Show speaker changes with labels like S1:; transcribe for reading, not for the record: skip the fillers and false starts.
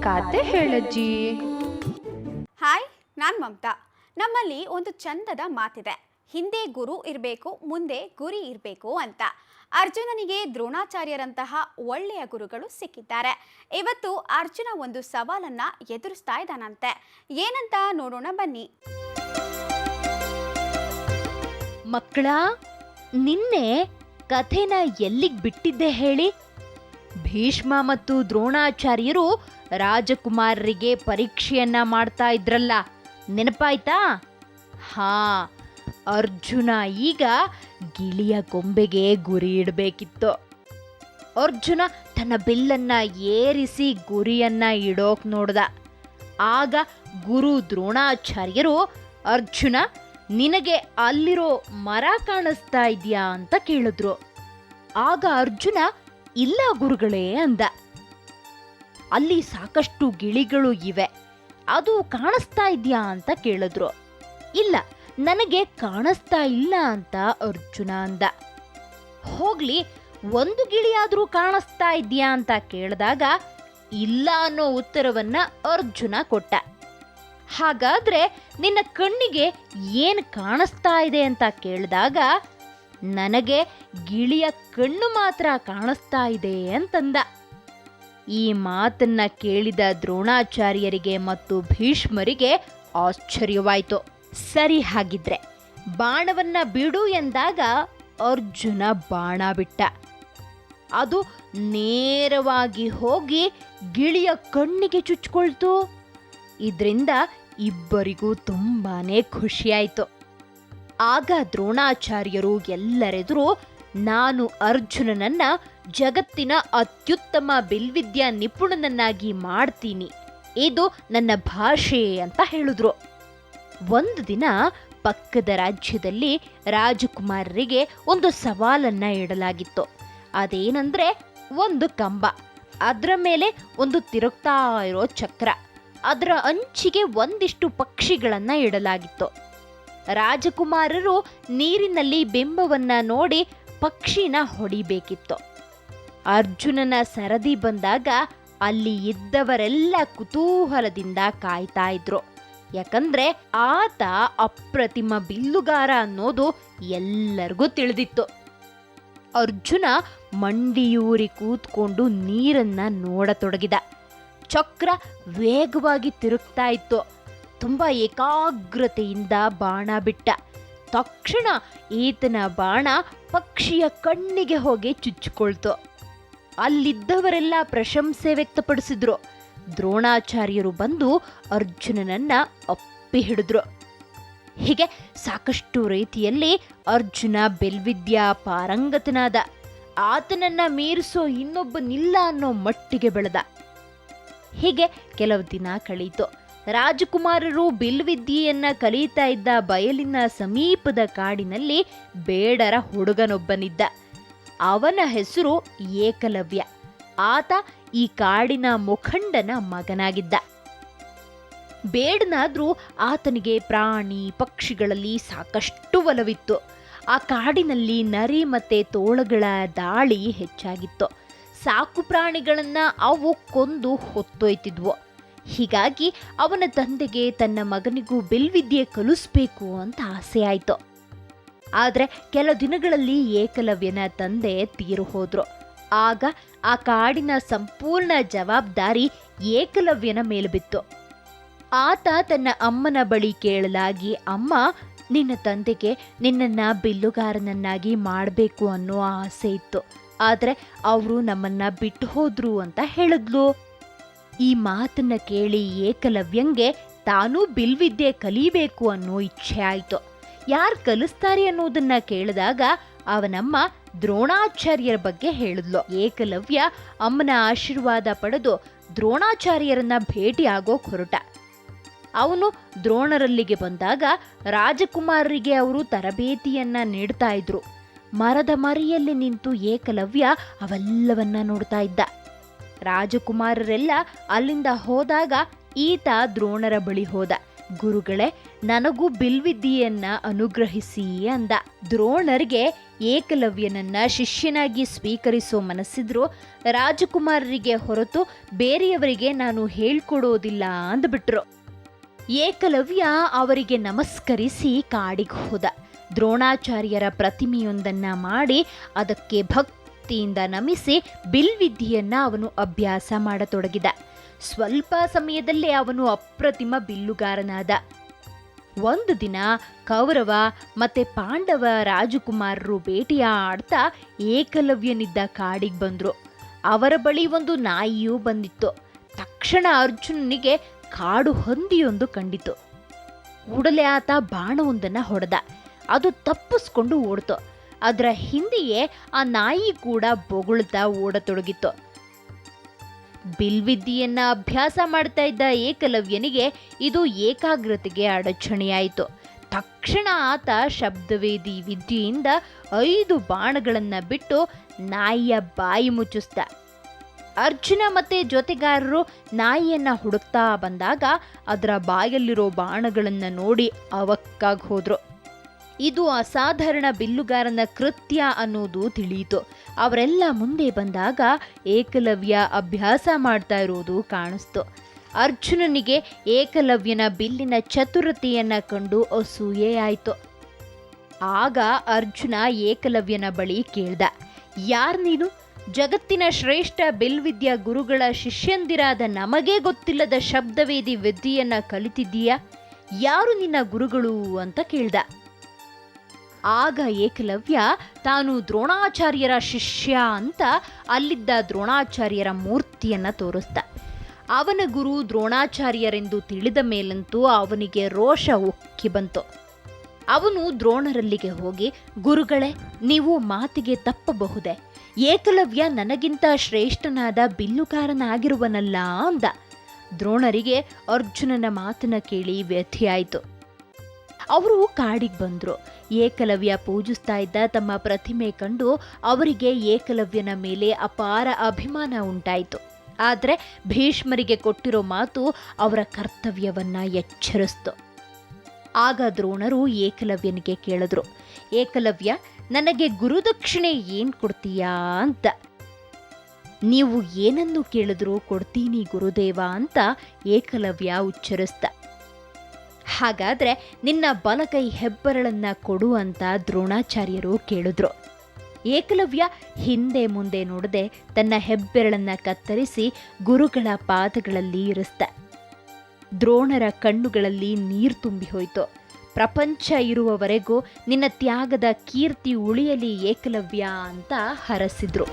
S1: ಕಾತೆ ಹೇಳಜ್ಜಿ.
S2: Hi, ನಾನು ಮಮತಾ. ನಮ್ಮಲ್ಲಿ ಒಂದು ಚಂದದ ಮಾತಿದೆ, ಹಿಂದೆ ಗುರು ಇರಬೇಕು, ಮುಂದೆ ಗುರಿ ಇರಬೇಕು ಅಂತ. ಅರ್ಜುನನಿಗೆ ದ್ರೋಣಾಚಾರ್ಯರಂತಹ ಒಳ್ಳೆಯ ಗುರುಗಳು ಸಿಕ್ಕಿದ್ದಾರೆ. ಇವತ್ತು ಅರ್ಜುನ ಒಂದು ಸವಾಲನ್ನ ಎದುರಿಸ್ತಾ ಇದ್ದಾನಂತೆ. ಏನಂತ ನೋಡೋಣ ಬನ್ನಿ.
S3: ಮಕ್ಕಳ, ನಿನ್ನೆ ಕಥೆನ ಎಲ್ಲಿಗೆ ಬಿಟ್ಟಿದ್ದೆ ಹೇಳಿ? ಭೀಷ್ಮ ಮತ್ತು ದ್ರೋಣಾಚಾರ್ಯರು ರಾಜಕುಮಾರರಿಗೆ ಪರೀಕ್ಷೆಯನ್ನ ಮಾಡ್ತಾ ಇದ್ರಲ್ಲ, ನೆನಪಾಯ್ತಾ? ಹಾ, ಅರ್ಜುನ ಈಗ ಗಿಳಿಯ ಕೊಂಬೆಗೆ ಗುರಿ ಇಡಬೇಕಿತ್ತು. ಅರ್ಜುನ ತನ್ನ ಬಿಲ್ಲನ್ನ ಏರಿಸಿ ಗುರಿಯನ್ನ ಇಡೋಕ್ ನೋಡ್ದ. ಆಗ ಗುರು ದ್ರೋಣಾಚಾರ್ಯರು, ಅರ್ಜುನ, ನಿನಗೆ ಅಲ್ಲಿರೋ ಮರ ಕಾಣಿಸ್ತಾ ಇದೆಯಾ ಅಂತ ಕೇಳಿದ್ರು. ಆಗ ಅರ್ಜುನ, ಇಲ್ಲ ಗುರುಗಳೇ ಅಂದ. ಅಲ್ಲಿ ಸಾಕಷ್ಟು ಗಿಳಿಗಳು ಇವೆ, ಅದು ಕಾಣಿಸ್ತಾ ಇದೆಯಾ ಅಂತ ಕೇಳಿದ್ರು. ಇಲ್ಲ, ನನಗೆ ಕಾಣಿಸ್ತಾ ಇಲ್ಲ ಅಂತ ಅರ್ಜುನ ಅಂದ. ಹೋಗ್ಲಿ, ಒಂದು ಗಿಳಿಯಾದ್ರೂ ಕಾಣಿಸ್ತಾ ಇದೆಯಾ ಅಂತ ಕೇಳಿದಾಗ ಇಲ್ಲ ಅನ್ನೋ ಉತ್ತರವನ್ನ ಅರ್ಜುನ ಕೊಟ್ಟ. ಹಾಗಾದ್ರೆ ನಿನ್ನ ಕಣ್ಣಿಗೆ ಏನ್ ಕಾಣಿಸ್ತಾ ಇದೆ ಅಂತ ಕೇಳಿದಾಗ ನನಗೆ ಗಿಳಿಯ ಕಣ್ಣು ಮಾತ್ರ ಕಾಣಿಸ್ತಾ ಇದೆ ಅಂತಂದ. ಈ ಮಾತನ್ನ ಕೇಳಿದ ದ್ರೋಣಾಚಾರ್ಯರಿಗೆ ಮತ್ತು ಭೀಷ್ಮರಿಗೆ ಆಶ್ಚರ್ಯವಾಯಿತು. ಸರಿ, ಹಾಗಿದ್ರೆ ಬಾಣವನ್ನ ಬಿಡು ಎಂದಾಗ ಅರ್ಜುನ ಬಾಣ ಬಿಟ್ಟ. ಅದು ನೇರವಾಗಿ ಹೋಗಿ ಗಿಳಿಯ ಕಣ್ಣಿಗೆ ಚುಚ್ಕೊಳ್ತು. ಇದರಿಂದ ಇಬ್ಬರಿಗೂ ತುಂಬಾನೇ ಖುಷಿಯಾಯಿತು. ಆಗ ದ್ರೋಣಾಚಾರ್ಯರು ಎಲ್ಲರೆದುರು, ನಾನು ಅರ್ಜುನನನ್ನ ಜಗತ್ತಿನ ಅತ್ಯುತ್ತಮ ಬಿಲ್ವಿದ್ಯಾ ನಿಪುಣನನ್ನಾಗಿ ಮಾಡ್ತೀನಿ, ಇದು ನನ್ನ ಭಾಷೆ ಅಂತ ಹೇಳಿದ್ರು. ಒಂದು ದಿನ ಪಕ್ಕದ ರಾಜ್ಯದಲ್ಲಿ ರಾಜಕುಮಾರರಿಗೆ ಒಂದು ಸವಾಲನ್ನ ಇಡಲಾಗಿತ್ತು. ಅದೇನಂದ್ರೆ, ಒಂದು ಕಂಬ, ಅದರ ಮೇಲೆ ಒಂದು ತಿರುಗ್ತಾ ಇರೋ ಚಕ್ರ, ಅದರ ಅಂಚಿಗೆ ಒಂದಿಷ್ಟು ಪಕ್ಷಿಗಳನ್ನ ಇಡಲಾಗಿತ್ತು. ರಾಜಕುಮಾರರು ನೀರಿನಲ್ಲಿ ಬಿಂಬವನ್ನ ನೋಡಿ ಪಕ್ಷಿನ ಹೊಡಿಬೇಕಿತ್ತು. ಅರ್ಜುನನ ಸರದಿ ಬಂದಾಗ ಅಲ್ಲಿ ಇದ್ದವರೆಲ್ಲ ಕುತೂಹಲದಿಂದ ಕಾಯ್ತಾ ಇದ್ರು. ಯಾಕಂದ್ರೆ ಆತ ಅಪ್ರತಿಮ ಬಿಲ್ಲುಗಾರ ಅನ್ನೋದು ಎಲ್ಲರಿಗೂ ತಿಳಿದಿತ್ತು. ಅರ್ಜುನ ಮಂಡಿಯೂರಿ ಕೂತ್ಕೊಂಡು ನೀರನ್ನ ನೋಡತೊಡಗಿದ. ಚಕ್ರ ವೇಗವಾಗಿ ತಿರುಗ್ತಾ ಇತ್ತು. ತುಂಬಾ ಏಕಾಗ್ರತೆಯಿಂದ ಬಾಣ ಬಿಟ್ಟ. ತಕ್ಷಣ ಈತನ ಬಾಣ ಪಕ್ಷಿಯ ಕಣ್ಣಿಗೆ ಹೋಗಿ ಚುಚ್ಚಿಕೊಳ್ತು. ಅಲ್ಲಿದ್ದವರೆಲ್ಲ ಪ್ರಶಂಸೆ ವ್ಯಕ್ತಪಡಿಸಿದ್ರು. ದ್ರೋಣಾಚಾರ್ಯರು ಬಂದು ಅರ್ಜುನನನ್ನ ಅಪ್ಪಿ ಹಿಡಿದ್ರು. ಹೀಗೆ ಸಾಕಷ್ಟು ರೀತಿಯಲ್ಲಿ ಅರ್ಜುನ ಬಿಲ್ವಿದ್ಯಾ ಪಾರಂಗತನಾದ. ಆತನನ್ನ ಮೀರಿಸೋ ಇನ್ನೊಬ್ಬನಿಲ್ಲ ಅನ್ನೋ ಮಟ್ಟಿಗೆ ಬೆಳೆದ. ಹೀಗೆ ಕೆಲವು ದಿನ ಕಳೀತು. ರಾಜಕುಮಾರರು ಬಿಲ್ವಿದ್ಯೆಯನ್ನ ಕಲಿತಾ ಇದ್ದ ಬಯಲಿನ ಸಮೀಪದ ಕಾಡಿನಲ್ಲಿ ಬೇಡರ ಹುಡುಗನೊಬ್ಬನಿದ್ದ. ಅವನ ಹೆಸರು ಏಕಲವ್ಯ. ಆತ ಈ ಕಾಡಿನ ಮುಖಂಡನ ಮಗನಾಗಿದ್ದ. ಬೇಡನಾದ್ರೂ ಆತನಿಗೆ ಪ್ರಾಣಿ ಪಕ್ಷಿಗಳಲ್ಲಿ ಸಾಕಷ್ಟು ಒಲವಿತ್ತು. ಆ ಕಾಡಿನಲ್ಲಿ ನರಿ ಮತ್ತೆ ತೋಳಗಳ ದಾಳಿ ಹೆಚ್ಚಾಗಿತ್ತು. ಸಾಕು ಪ್ರಾಣಿಗಳನ್ನ ಅವು ಕೊಂದು ಹೊತ್ತೊಯ್ತಿದ್ವು. ಹೀಗಾಗಿ ಅವನ ತಂದೆಗೆ ತನ್ನ ಮಗನಿಗೂ ಬಿಲ್ವಿದ್ಯೆ ಕಲಿಸ್ಬೇಕು ಅಂತ ಆಸೆ ಆಯ್ತು. ಆದ್ರೆ ಕೆಲ ದಿನಗಳಲ್ಲಿ ಏಕಲವ್ಯನ ತಂದೆ ತೀರು ಹೋದ್ರು. ಆಗ ಆ ಕಾಡಿನ ಸಂಪೂರ್ಣ ಜವಾಬ್ದಾರಿ ಏಕಲವ್ಯನ ಮೇಲೆ ಬಿತ್ತು. ಆತ ತನ್ನ ಅಮ್ಮನ ಬಳಿ ಕೇಳಲಾಗಿ, ಅಮ್ಮ, ನಿನ್ನ ತಂದೆಗೆ ನಿನ್ನನ್ನ ಬಿಲ್ಲುಗಾರನನ್ನಾಗಿ ಮಾಡಬೇಕು ಅನ್ನೋ ಆಸೆ ಇತ್ತು, ಆದ್ರೆ ಅವರು ನಮ್ಮನ್ನ ಬಿಟ್ಟು ಹೋದ್ರು ಅಂತ ಹೇಳಿದ್ಲು. ಈ ಮಾತನ್ನ ಕೇಳಿ ಏಕಲವ್ಯಂಗೆ ತಾನೂ ಬಿಲ್ವಿದ್ಯೆ ಕಲಿಬೇಕು ಅನ್ನೋ ಇಚ್ಛೆ ಆಯ್ತು. ಯಾರು ಕಲಿಸ್ತಾರೆ ಅನ್ನೋದನ್ನ ಕೇಳಿದಾಗ ಅವನಮ್ಮ ದ್ರೋಣಾಚಾರ್ಯರ ಬಗ್ಗೆ ಹೇಳಿದ್ಲು. ಏಕಲವ್ಯ ಅಮ್ಮನ ಆಶೀರ್ವಾದ ಪಡೆದು ದ್ರೋಣಾಚಾರ್ಯರನ್ನ ಭೇಟಿ ಆಗೋಕ್ ಹೊರಟ. ಅವನು ದ್ರೋಣರಲ್ಲಿಗೆ ಬಂದಾಗ ರಾಜಕುಮಾರರಿಗೆ ಅವರು ತರಬೇತಿಯನ್ನ ನೀಡ್ತಾ ಇದ್ರು. ಮರದ ಮರೆಯಲ್ಲಿ ನಿಂತು ಏಕಲವ್ಯ ಅವೆಲ್ಲವನ್ನ ನೋಡ್ತಾ ಇದ್ದ. ರಾಜಕುಮಾರರೆಲ್ಲ ಅಲ್ಲಿಂದ ಹೋದಾಗ ಈತ ದ್ರೋಣರ ಬಳಿ ಹೋದ. ಗುರುಗಳೇ, ನನಗೂ ಬಿಲ್ವಿದ್ಯೆಯನ್ನ ಅನುಗ್ರಹಿಸಿ ಅಂದ. ದ್ರೋಣರಿಗೆ ಏಕಲವ್ಯನನ್ನ ಶಿಷ್ಯನಾಗಿ ಸ್ವೀಕರಿಸೋ ಮನಸ್ಸಿದ್ರು ರಾಜಕುಮಾರರಿಗೆ ಹೊರತು ಬೇರೆಯವರಿಗೆ ನಾನು ಹೇಳ್ಕೊಡೋದಿಲ್ಲ ಅಂದ್ಬಿಟ್ರು. ಏಕಲವ್ಯ ಅವರಿಗೆ ನಮಸ್ಕರಿಸಿ ಕಾಡಿಗೆ ಹೋದ. ದ್ರೋಣಾಚಾರ್ಯರ ಪ್ರತಿಮೆಯೊಂದನ್ನ ಮಾಡಿ ಅದಕ್ಕೆ ಭಕ್ತಿಯಿಂದ ನಮಿಸಿ ಬಿಲ್ವಿದ್ಯೆಯನ್ನ ಅವನು ಅಭ್ಯಾಸ ಮಾಡತೊಡಗಿದ. ಸ್ವಲ್ಪ ಸಮಯದಲ್ಲೇ ಅವನು ಅಪ್ರತಿಮ ಬಿಲ್ಲುಗಾರನಾದ. ಒಂದು ದಿನ ಕೌರವ ಮತ್ತೆ ಪಾಂಡವ ರಾಜಕುಮಾರರು ಭೇಟಿಯಾಡ್ತಾ ಏಕಲವ್ಯನಿದ್ದ ಕಾಡಿಗೆ ಬಂದ್ರು. ಅವರ ಬಳಿ ಒಂದು ನಾಯಿಯೂ ಬಂದಿತ್ತು. ತಕ್ಷಣ ಅರ್ಜುನನಿಗೆ ಕಾಡು ಹಂದಿಯೊಂದು ಕಂಡಿತು. ಕೂಡಲೇ ಆತ ಬಾಣವೊಂದನ್ನ ಹೊಡೆದ. ಅದು ತಪ್ಪಿಸ್ಕೊಂಡು ಓಡ್ತು. ಅದರ ಹಿಂದೆಯೇ ಆ ನಾಯಿ ಕೂಡ ಬೊಗಳ್ತಾ ಓಡತೊಡಗಿತ್ತು. ಬಿಲ್ವಿದ್ಯೆಯನ್ನ ಅಭ್ಯಾಸ ಮಾಡ್ತಾ ಇದ್ದ ಏಕಲವ್ಯನಿಗೆ ಇದು ಏಕಾಗ್ರತೆಗೆ ಅಡಚಣೆಯಾಯಿತು. ತಕ್ಷಣ ಆತ ಶಬ್ದವೇದಿ ವಿದ್ಯೆಯಿಂದ 5 ಬಾಣಗಳನ್ನ ಬಿಟ್ಟು ನಾಯಿಯ ಬಾಯಿ ಮುಚ್ಚಿಸ್ದ. ಅರ್ಜುನ ಮತ್ತೆ ಜೊತೆಗಾರರು ನಾಯಿಯನ್ನ ಹುಡುಕ್ತಾ ಬಂದಾಗ ಅದರ ಬಾಯಲ್ಲಿರೋ ಬಾಣಗಳನ್ನ ನೋಡಿ ಅವಕ್ಕಾಗಿ ಹೋದ್ರು. ಇದು ಅಸಾಧಾರಣ ಬಿಲ್ಲುಗಾರನ ಕೃತ್ಯ ಅನ್ನೋದು ತಿಳಿಯಿತು. ಅವರೆಲ್ಲ ಮುಂದೆ ಬಂದಾಗ ಏಕಲವ್ಯ ಅಭ್ಯಾಸ ಮಾಡ್ತಾ ಇರೋದು ಕಾಣಿಸ್ತು. ಅರ್ಜುನನಿಗೆ ಏಕಲವ್ಯನ ಬಿಲ್ಲಿನ ಚತುರತೆಯನ್ನ ಕಂಡು ಅಸೂಯೆಯಾಯಿತು. ಆಗ ಅರ್ಜುನ ಏಕಲವ್ಯನ ಬಳಿ ಕೇಳ್ದ, ಯಾರ್ ನೀನು? ಜಗತ್ತಿನ ಶ್ರೇಷ್ಠ ಬಿಲ್ವಿದ್ಯಾ ಗುರುಗಳ ಶಿಷ್ಯಂದಿರಾದ ನಮಗೇ ಗೊತ್ತಿಲ್ಲದ ಶಬ್ದವೇದಿ ವಿದ್ಯೆಯನ್ನ ಕಲಿತಿದ್ದೀಯಾ? ಯಾರು ನಿನ್ನ ಗುರುಗಳು ಅಂತ ಕೇಳ್ದ. ಆಗ ಏಕಲವ್ಯ ತಾನು ದ್ರೋಣಾಚಾರ್ಯರ ಶಿಷ್ಯ ಅಂತ ಅಲ್ಲಿದ್ದ ದ್ರೋಣಾಚಾರ್ಯರ ಮೂರ್ತಿಯನ್ನ ತೋರಿಸ್ದ. ಅವನ ಗುರು ದ್ರೋಣಾಚಾರ್ಯರೆಂದು ತಿಳಿದ ಮೇಲಂತೂ ಅವನಿಗೆ ರೋಷ ಉಕ್ಕಿ ಬಂತು. ಅವನು ದ್ರೋಣರಲ್ಲಿಗೆ ಹೋಗಿ, ಗುರುಗಳೇ, ನೀವು ಮಾತಿಗೆ ತಪ್ಪಬಹುದೇ? ಏಕಲವ್ಯ ನನಗಿಂತ ಶ್ರೇಷ್ಠನಾದ ಬಿಲ್ಲುಗಾರನಾಗಿರುವನಲ್ಲ ಅಂದ. ದ್ರೋಣರಿಗೆ ಅರ್ಜುನನ ಮಾತನ್ನ ಕೇಳಿ ವ್ಯಥೆಯಾಯಿತು. ಅವರು ಕಾಡಿಗೆ ಬಂದ್ರು. ಏಕಲವ್ಯ ಪೂಜಿಸ್ತಾ ಇದ್ದ ತಮ್ಮ ಪ್ರತಿಮೆ ಕಂಡು ಅವರಿಗೆ ಏಕಲವ್ಯನ ಮೇಲೆ ಅಪಾರ ಅಭಿಮಾನ ಉಂಟಾಯಿತು. ಆದರೆ ಭೀಷ್ಮರಿಗೆ ಕೊಟ್ಟಿರೋ ಮಾತು ಅವರ ಕರ್ತವ್ಯವನ್ನ ಎಚ್ಚರಿಸ್ತು. ಆಗ ದ್ರೋಣರು ಏಕಲವ್ಯನಿಗೆ ಕೇಳಿದ್ರು, ಏಕಲವ್ಯ, ನನಗೆ ಗುರುದಕ್ಷಿಣೆ ಏನ್ ಕೊಡ್ತೀಯಾ ಅಂತ. ನೀವು ಏನನ್ನು ಕೇಳಿದ್ರು ಕೊಡ್ತೀನಿ ಗುರುದೇವ ಅಂತ ಏಕಲವ್ಯ ಉಚ್ಚರಿಸ್ದ. ಹಾಗಾದ್ರೆ ನಿನ್ನ ಬಲಗೈ ಹೆಬ್ಬೆರಳನ್ನ ಕೊಡು ಅಂತ ದ್ರೋಣಾಚಾರ್ಯರು ಕೇಳಿದ್ರು. ಏಕಲವ್ಯ ಹಿಂದೆ ಮುಂದೆ ನೋಡದೆ ತನ್ನ ಹೆಬ್ಬೆರಳನ್ನ ಕತ್ತರಿಸಿ ಗುರುಗಳ ಪಾದಗಳಲ್ಲಿ ಇರಿಸ್ದ. ದ್ರೋಣರ ಕಣ್ಣುಗಳಲ್ಲಿ ನೀರು ತುಂಬಿ ಹೋಯಿತು. ಪ್ರಪಂಚ ಇರುವವರೆಗೂ ನಿನ್ನ ತ್ಯಾಗದ ಕೀರ್ತಿ ಉಳಿಯಲಿ ಏಕಲವ್ಯ ಅಂತ ಹರಸಿದ್ರು.